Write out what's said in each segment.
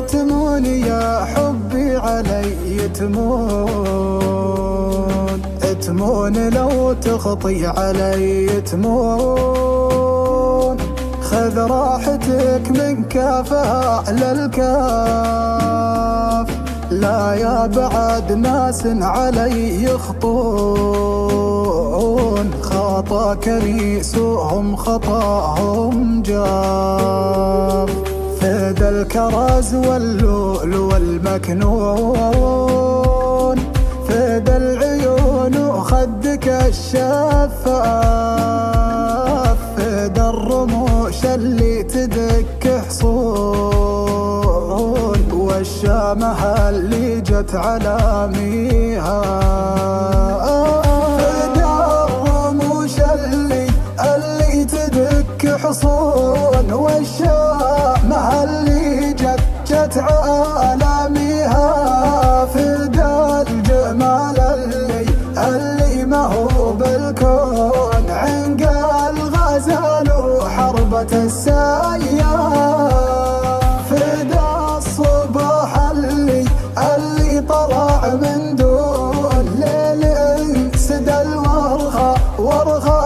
تمون يا حبي علي تمون لو تخطي علي تمون. خذ راحتك من كافها للكاف، لا يا بعد ناس علي يخطون. خطا كريسهم خطاهم جاف، فدى الكرز واللؤلؤ والمكنون. فدى العيون وخدك الشفاف، فدى الرموش اللي تدك حصون. والشامة اللي جت على ميها، فدى الرموش اللي تدك حصون. والشامة اللي جت على ميها، فدى الجمال اللي ما هو بالكون. عنق الغزال وحربة السياف، فدى الصباح اللي طلع من دون ليل. سدى الورخة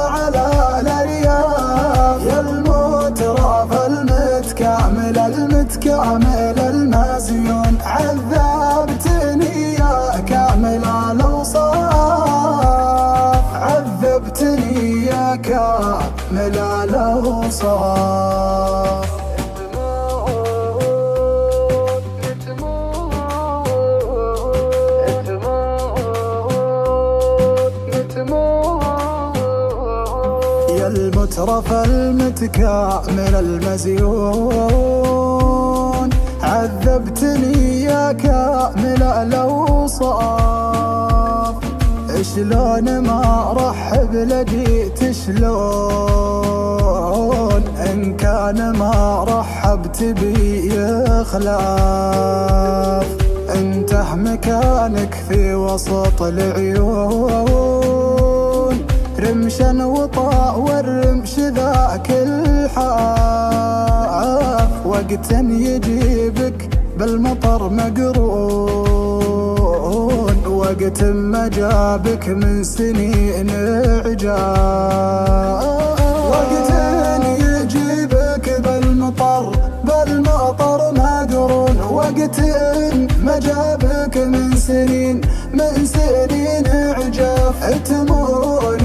على الارياف، يا المترف المتكامل المزيون. عذبتني يا كامل الاوصاف، عذبتني يا كامل الاوصاف. يا المترف المتكامل المزيون، عذبتني يا كامل الاوصاف. شلون ما رحب لجيت شلون، ان كان ما رحبت بي يخلاف. انته مكانك في وسط العيون، رمشا وطاء والرمش ذاك الحاف. وقت يجيبك بالمطر مقرون، وقت ما جابك من سنين عجاف. وقت يجيبك بالمطر مقرون، وقت ما جابك من سنين عجاف. تمون